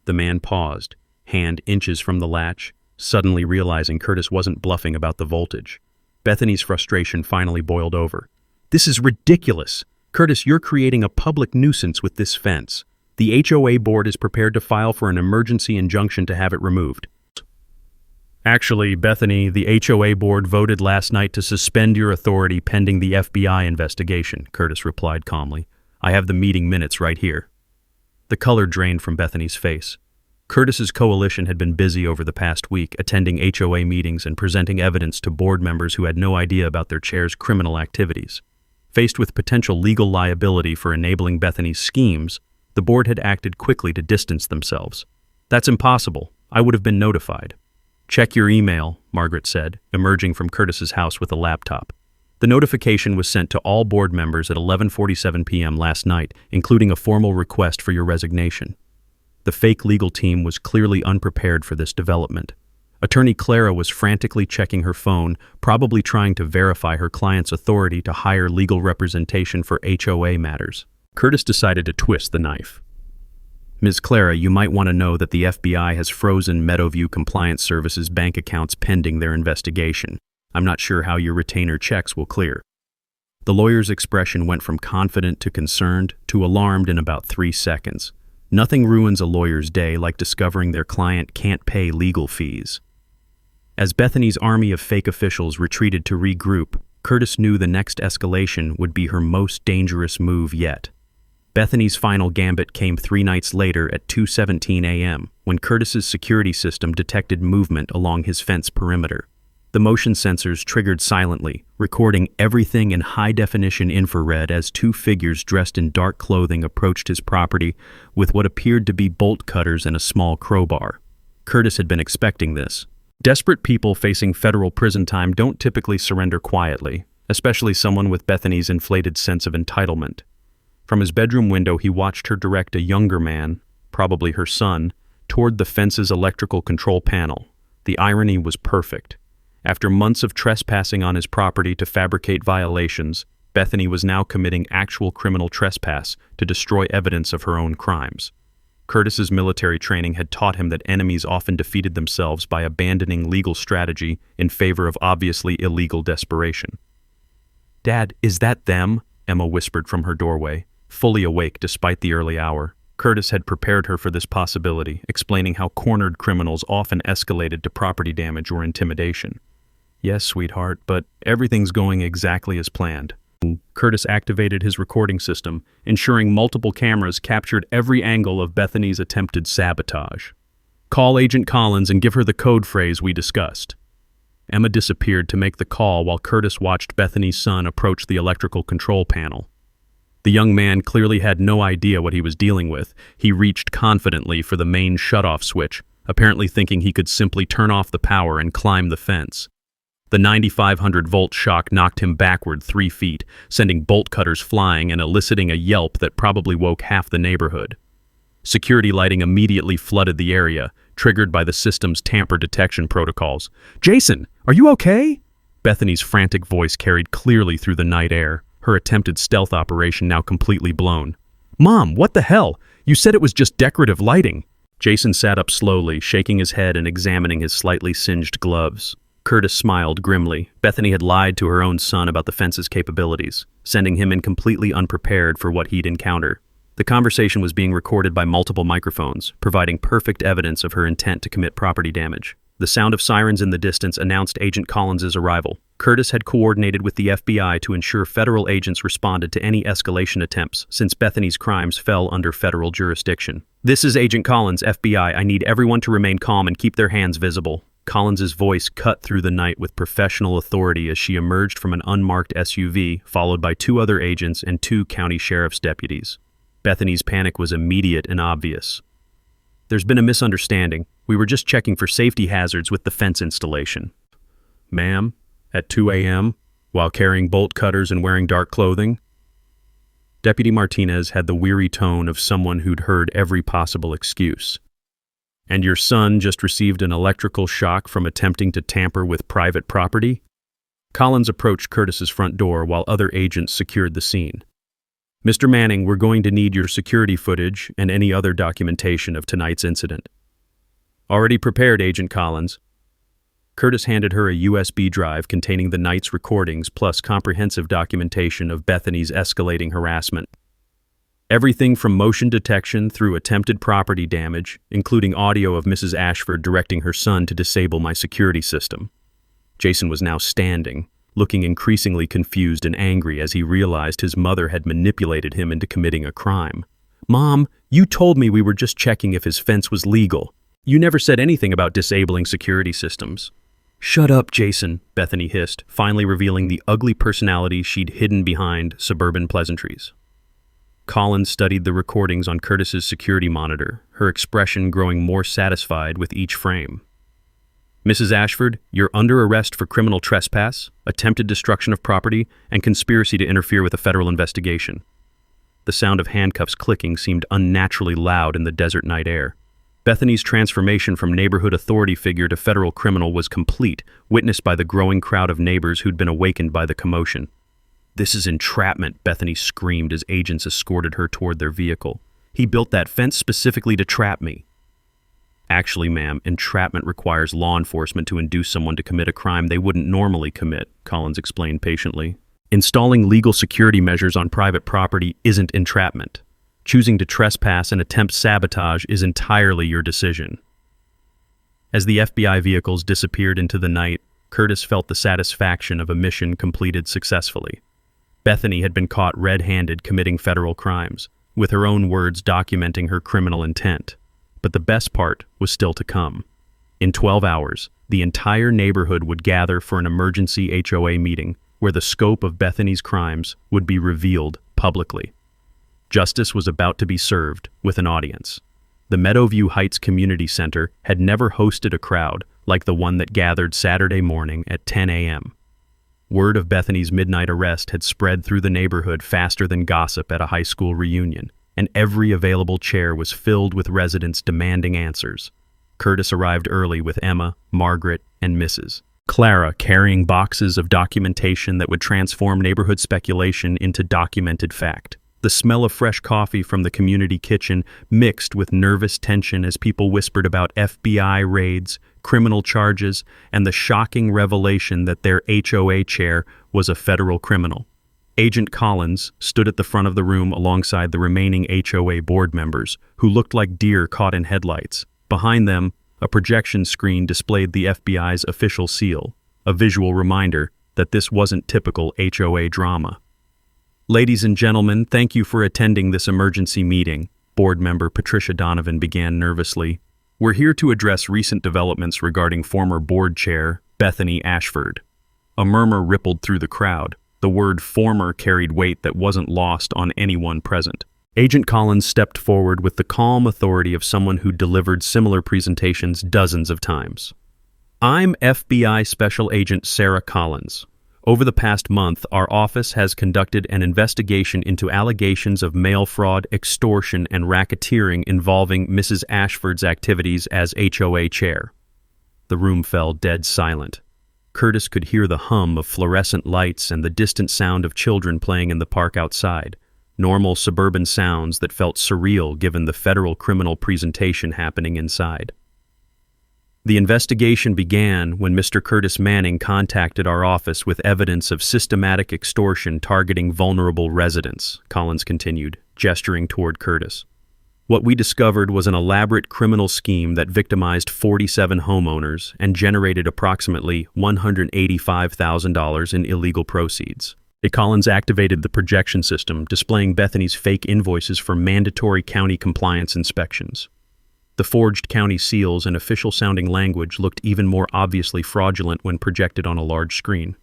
The man paused, hand inches from the latch, suddenly realizing Curtis wasn't bluffing about the voltage. Bethany's frustration finally boiled over. This is ridiculous! Curtis, you're creating a public nuisance with this fence. The HOA board is prepared to file for an emergency injunction to have it removed. Actually, Bethany, the HOA board voted last night to suspend your authority pending the FBI investigation, Curtis replied calmly. I have the meeting minutes right here. The color drained from Bethany's face. Curtis's coalition had been busy over the past week, attending HOA meetings and presenting evidence to board members who had no idea about their chair's criminal activities. Faced with potential legal liability for enabling Bethany's schemes, the board had acted quickly to distance themselves. That's impossible. I would have been notified. Check your email, Margaret said, emerging from Curtis's house with a laptop. The notification was sent to all board members at 11:47 p.m. last night, including a formal request for your resignation. The fake legal team was clearly unprepared for this development. Attorney Clara was frantically checking her phone, probably trying to verify her client's authority to hire legal representation for HOA matters. Curtis decided to twist the knife. Ms. Clara, you might want to know that the FBI has frozen Meadowview Compliance Services bank accounts pending their investigation. I'm not sure how your retainer checks will clear. The lawyer's expression went from confident to concerned to alarmed in about 3 seconds. Nothing ruins a lawyer's day like discovering their client can't pay legal fees. As Bethany's army of fake officials retreated to regroup, Curtis knew the next escalation would be her most dangerous move yet. Bethany's final gambit came 3 nights later at 2:17 a.m. when Curtis's security system detected movement along his fence perimeter. The motion sensors triggered silently, recording everything in high-definition infrared as 2 figures dressed in dark clothing approached his property with what appeared to be bolt cutters and a small crowbar. Curtis had been expecting this. Desperate people facing federal prison time don't typically surrender quietly, especially someone with Bethany's inflated sense of entitlement. From his bedroom window, he watched her direct a younger man, probably her son, toward the fence's electrical control panel. The irony was perfect. After months of trespassing on his property to fabricate violations, Bethany was now committing actual criminal trespass to destroy evidence of her own crimes. Curtis's military training had taught him that enemies often defeated themselves by abandoning legal strategy in favor of obviously illegal desperation. "Dad, is that them?" Emma whispered from her doorway, fully awake despite the early hour. Curtis had prepared her for this possibility, explaining how cornered criminals often escalated to property damage or intimidation. "Yes, sweetheart, but everything's going exactly as planned." Curtis activated his recording system, ensuring multiple cameras captured every angle of Bethany's attempted sabotage. "Call Agent Collins and give her the code phrase we discussed." Emma disappeared to make the call while Curtis watched Bethany's son approach the electrical control panel. The young man clearly had no idea what he was dealing with. He reached confidently for the main shutoff switch, apparently thinking he could simply turn off the power and climb the fence. The 9,500-volt shock knocked him backward 3 feet, sending bolt cutters flying and eliciting a yelp that probably woke half the neighborhood. Security lighting immediately flooded the area, triggered by the system's tamper detection protocols. "Jason, are you okay?" Bethany's frantic voice carried clearly through the night air, her attempted stealth operation now completely blown. "Mom, what the hell? You said it was just decorative lighting." Jason sat up slowly, shaking his head and examining his slightly singed gloves. Curtis smiled grimly. Bethany had lied to her own son about the fence's capabilities, sending him in completely unprepared for what he'd encounter. The conversation was being recorded by multiple microphones, providing perfect evidence of her intent to commit property damage. The sound of sirens in the distance announced Agent Collins' arrival. Curtis had coordinated with the FBI to ensure federal agents responded to any escalation attempts, since Bethany's crimes fell under federal jurisdiction. "This is Agent Collins, FBI. I need everyone to remain calm and keep their hands visible." Collins' voice cut through the night with professional authority as she emerged from an unmarked SUV, followed by 2 other agents and 2 county sheriff's deputies. Bethany's panic was immediate and obvious. "There's been a misunderstanding. We were just checking for safety hazards with the fence installation." "Ma'am, at 2 a.m., while carrying bolt cutters and wearing dark clothing?" Deputy Martinez had the weary tone of someone who'd heard every possible excuse. "And your son just received an electrical shock from attempting to tamper with private property?" Collins approached Curtis's front door while other agents secured the scene. "Mr. Manning, we're going to need your security footage and any other documentation of tonight's incident." "Already prepared, Agent Collins." Curtis handed her a USB drive containing the night's recordings plus comprehensive documentation of Bethany's escalating harassment. Everything from motion detection through attempted property damage, including audio of Mrs. Ashford directing her son to disable my security system. Jason was now standing, looking increasingly confused and angry as he realized his mother had manipulated him into committing a crime. "Mom, you told me we were just checking if his fence was legal. You never said anything about disabling security systems." "Shut up, Jason," Bethany hissed, finally revealing the ugly personality she'd hidden behind suburban pleasantries. Collins studied the recordings on Curtis's security monitor, her expression growing more satisfied with each frame. "Mrs. Ashford, you're under arrest for criminal trespass, attempted destruction of property, and conspiracy to interfere with a federal investigation." The sound of handcuffs clicking seemed unnaturally loud in the desert night air. Bethany's transformation from neighborhood authority figure to federal criminal was complete, witnessed by the growing crowd of neighbors who'd been awakened by the commotion. "This is entrapment," Bethany screamed as agents escorted her toward their vehicle. "He built that fence specifically to trap me." "Actually, ma'am, entrapment requires law enforcement to induce someone to commit a crime they wouldn't normally commit," Collins explained patiently. "Installing legal security measures on private property isn't entrapment. Choosing to trespass and attempt sabotage is entirely your decision." As the FBI vehicles disappeared into the night, Curtis felt the satisfaction of a mission completed successfully. Bethany had been caught red-handed committing federal crimes, with her own words documenting her criminal intent. But the best part was still to come. In 12 hours, the entire neighborhood would gather for an emergency HOA meeting where the scope of Bethany's crimes would be revealed publicly. Justice was about to be served with an audience. The Meadowview Heights Community Center had never hosted a crowd like the one that gathered Saturday morning at 10 a.m. Word of Bethany's midnight arrest had spread through the neighborhood faster than gossip at a high school reunion, and every available chair was filled with residents demanding answers. Curtis arrived early with Emma, Margaret, and Mrs. Clara carrying boxes of documentation that would transform neighborhood speculation into documented fact. The smell of fresh coffee from the community kitchen mixed with nervous tension as people whispered about FBI raids, criminal charges, and the shocking revelation that their HOA chair was a federal criminal. Agent Collins stood at the front of the room alongside the remaining HOA board members, who looked like deer caught in headlights. Behind them, a projection screen displayed the FBI's official seal, a visual reminder that this wasn't typical HOA drama. "Ladies and gentlemen, thank you for attending this emergency meeting," board member Patricia Donovan began nervously. "We're here to address recent developments regarding former board chair Bethany Ashford." A murmur rippled through the crowd. The word former carried weight that wasn't lost on anyone present. Agent Collins stepped forward with the calm authority of someone who delivered similar presentations dozens of times. I'm FBI Special Agent Sarah Collins. Over the past month, our office has conducted an investigation into allegations of mail fraud, extortion, and racketeering involving Mrs. Ashford's activities as HOA chair. The room fell dead silent. Curtis could hear the hum of fluorescent lights and the distant sound of children playing in the park outside, normal suburban sounds that felt surreal given the federal criminal presentation happening inside. The investigation began when Mr. Curtis Manning contacted our office with evidence of systematic extortion targeting vulnerable residents, Collins continued, gesturing toward Curtis. What we discovered was an elaborate criminal scheme that victimized 47 homeowners and generated approximately $185,000 in illegal proceeds. Collins activated the projection system, displaying Bethany's fake invoices for mandatory county compliance inspections. The forged county seals and official-sounding language looked even more obviously fraudulent when projected on a large screen.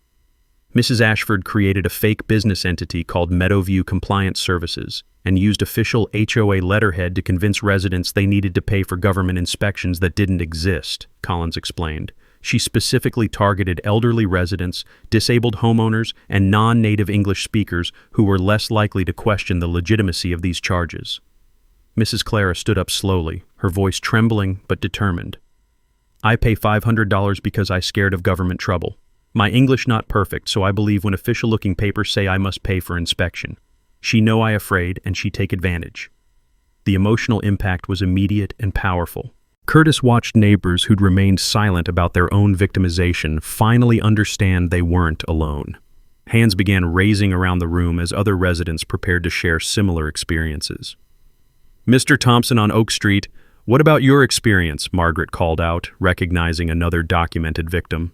Mrs. Ashford created a fake business entity called Meadowview Compliance Services and used official HOA letterhead to convince residents they needed to pay for government inspections that didn't exist, Collins explained. She specifically targeted elderly residents, disabled homeowners, and non-native English speakers who were less likely to question the legitimacy of these charges. Mrs. Clara stood up slowly, her voice trembling but determined. I pay $500 because I scared of government trouble. My English not perfect, so I believe when official-looking papers say I must pay for inspection. She know I afraid, and she take advantage. The emotional impact was immediate and powerful. Curtis watched neighbors who'd remained silent about their own victimization finally understand they weren't alone. Hands began raising around the room as other residents prepared to share similar experiences. Mr. Thompson on Oak Street, what about your experience? Margaret called out, recognizing another documented victim.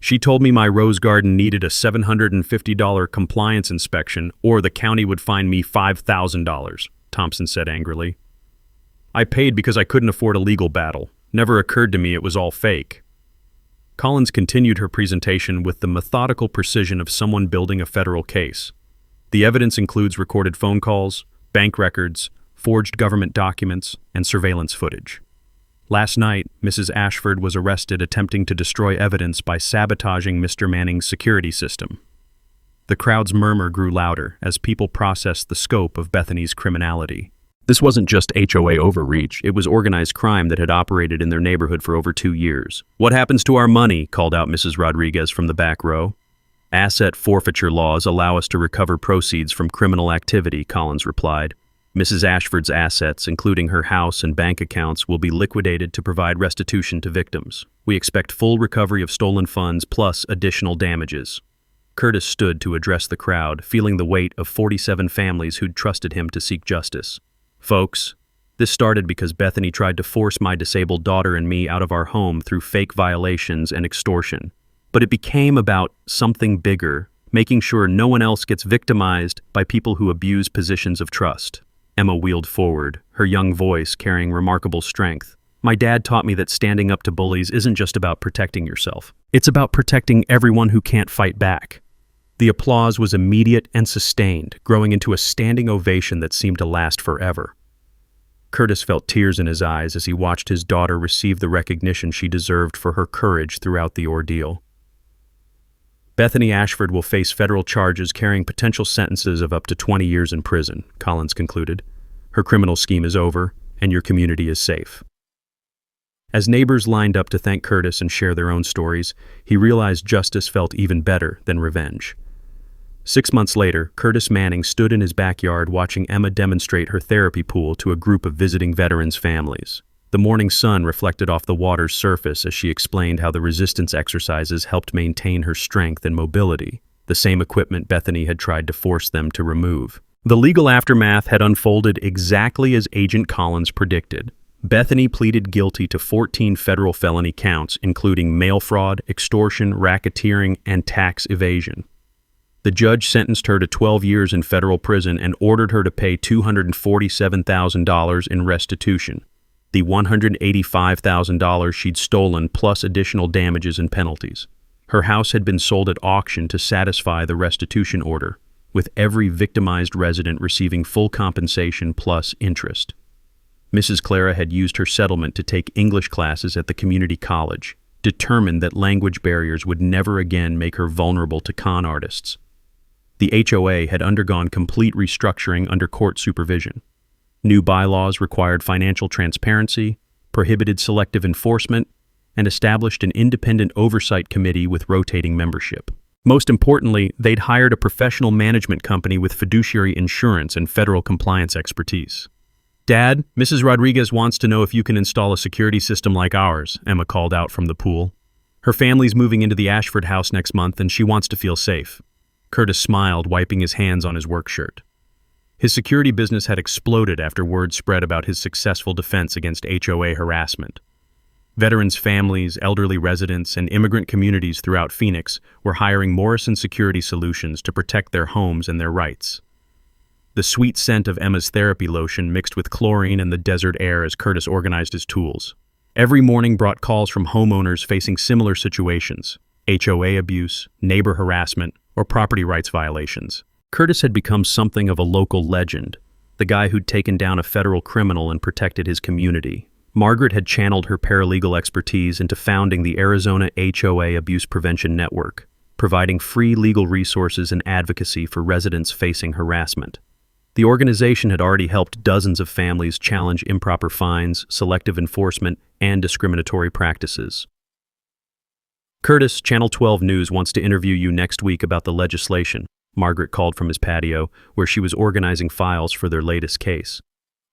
She told me my rose garden needed a $750 compliance inspection or the county would fine me $5,000, Thompson said angrily. I paid because I couldn't afford a legal battle. Never occurred to me it was all fake. Collins continued her presentation with the methodical precision of someone building a federal case. The evidence includes recorded phone calls, bank records, forged government documents, and surveillance footage. Last night, Mrs. Ashford was arrested attempting to destroy evidence by sabotaging Mr. Manning's security system. The crowd's murmur grew louder as people processed the scope of Bethany's criminality. This wasn't just HOA overreach, it was organized crime that had operated in their neighborhood for over 2 years. What happens to our money? Called out Mrs. Rodriguez from the back row. Asset forfeiture laws allow us to recover proceeds from criminal activity, Collins replied. Mrs. Ashford's assets, including her house and bank accounts, will be liquidated to provide restitution to victims. We expect full recovery of stolen funds plus additional damages. Curtis stood to address the crowd, feeling the weight of 47 families who'd trusted him to seek justice. Folks, this started because Bethany tried to force my disabled daughter and me out of our home through fake violations and extortion. But it became about something bigger, making sure no one else gets victimized by people who abuse positions of trust. Emma wheeled forward, her young voice carrying remarkable strength. My dad taught me that standing up to bullies isn't just about protecting yourself. It's about protecting everyone who can't fight back. The applause was immediate and sustained, growing into a standing ovation that seemed to last forever. Curtis felt tears in his eyes as he watched his daughter receive the recognition she deserved for her courage throughout the ordeal. Bethany Ashford will face federal charges carrying potential sentences of up to 20 years in prison, Collins concluded. Her criminal scheme is over, and your community is safe. As neighbors lined up to thank Curtis and share their own stories, he realized justice felt even better than revenge. 6 months later, Curtis Manning stood in his backyard watching Emma demonstrate her therapy pool to a group of visiting veterans' families. The morning sun reflected off the water's surface as she explained how the resistance exercises helped maintain her strength and mobility, the same equipment Bethany had tried to force them to remove. The legal aftermath had unfolded exactly as Agent Collins predicted. Bethany pleaded guilty to 14 federal felony counts, including mail fraud, extortion, racketeering, and tax evasion. The judge sentenced her to 12 years in federal prison and ordered her to pay $247,000 in restitution, the $185,000 she'd stolen plus additional damages and penalties. Her house had been sold at auction to satisfy the restitution order, with every victimized resident receiving full compensation plus interest. Mrs. Clara had used her settlement to take English classes at the community college, determined that language barriers would never again make her vulnerable to con artists. The HOA had undergone complete restructuring under court supervision. New bylaws required financial transparency, prohibited selective enforcement, and established an independent oversight committee with rotating membership. Most importantly, they'd hired a professional management company with fiduciary insurance and federal compliance expertise. "Dad, Mrs. Rodriguez wants to know if you can install a security system like ours," Emma called out from the pool. "Her family's moving into the Ashford house next month and she wants to feel safe." Curtis smiled, wiping his hands on his work shirt. His security business had exploded after word spread about his successful defense against HOA harassment. Veterans' families, elderly residents, and immigrant communities throughout Phoenix were hiring Morrison Security Solutions to protect their homes and their rights. The sweet scent of Emma's therapy lotion mixed with chlorine and the desert air as Curtis organized his tools. Every morning brought calls from homeowners facing similar situations: HOA abuse, neighbor harassment, or property rights violations. Curtis had become something of a local legend, the guy who'd taken down a federal criminal and protected his community. Margaret had channeled her paralegal expertise into founding the Arizona HOA Abuse Prevention Network, providing free legal resources and advocacy for residents facing harassment. The organization had already helped dozens of families challenge improper fines, selective enforcement, and discriminatory practices. "Curtis, Channel 12 News wants to interview you next week about the legislation," Margaret called from his patio, where she was organizing files for their latest case.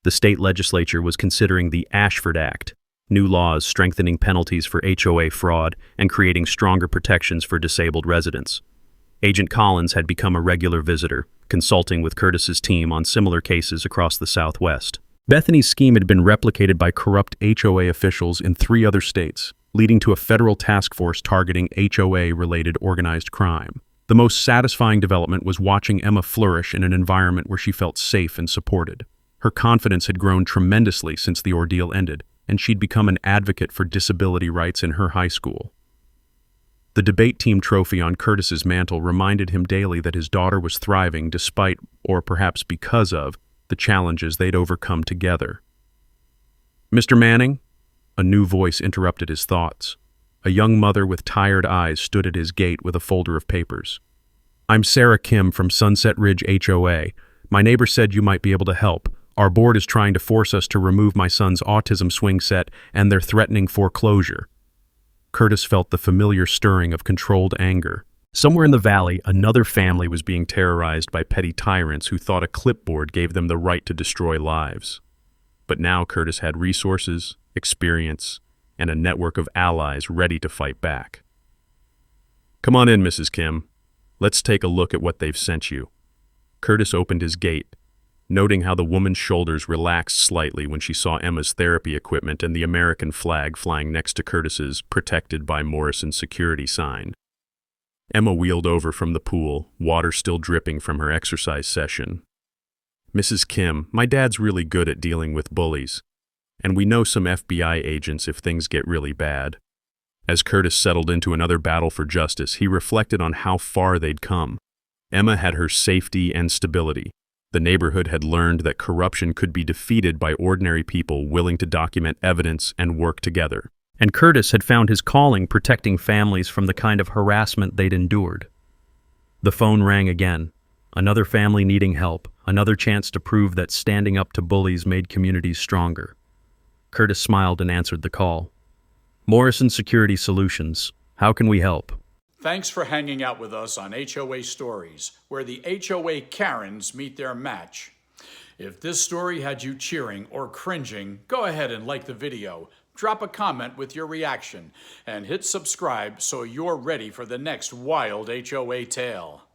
The state legislature was considering the Ashford Act, new laws strengthening penalties for HOA fraud and creating stronger protections for disabled residents. Agent Collins had become a regular visitor, consulting with Curtis's team on similar cases across the Southwest. Bethany's scheme had been replicated by corrupt HOA officials in 3 other states, leading to a federal task force targeting HOA-related organized crime. The most satisfying development was watching Emma flourish in an environment where she felt safe and supported. Her confidence had grown tremendously since the ordeal ended, and she'd become an advocate for disability rights in her high school. The debate team trophy on Curtis's mantle reminded him daily that his daughter was thriving despite, or perhaps because of, the challenges they'd overcome together. "Mr. Manning?" A new voice interrupted his thoughts. A young mother with tired eyes stood at his gate with a folder of papers. "I'm Sarah Kim from Sunset Ridge HOA. My neighbor said you might be able to help. Our board is trying to force us to remove my son's autism swing set, and they're threatening foreclosure." Curtis felt the familiar stirring of controlled anger. Somewhere in the valley, another family was being terrorized by petty tyrants who thought a clipboard gave them the right to destroy lives. But now Curtis had resources, experience, and a network of allies ready to fight back. "Come on in, Mrs. Kim. Let's take a look at what they've sent you." Curtis opened his gate, noting how the woman's shoulders relaxed slightly when she saw Emma's therapy equipment and the American flag flying next to Curtis's "Protected by Morrison Security" sign. Emma wheeled over from the pool, water still dripping from her exercise session. "Mrs. Kim, my dad's really good at dealing with bullies, and we know some FBI agents if things get really bad." As Curtis settled into another battle for justice, he reflected on how far they'd come. Emma had her safety and stability. The neighborhood had learned that corruption could be defeated by ordinary people willing to document evidence and work together. And Curtis had found his calling protecting families from the kind of harassment they'd endured. The phone rang again. Another family needing help, another chance to prove that standing up to bullies made communities stronger. Curtis smiled and answered the call. "Morrison Security Solutions. How can we help?" Thanks for hanging out with us on HOA Stories, where the HOA Karens meet their match. If this story had you cheering or cringing, go ahead and like the video, drop a comment with your reaction, and hit subscribe so you're ready for the next wild HOA tale.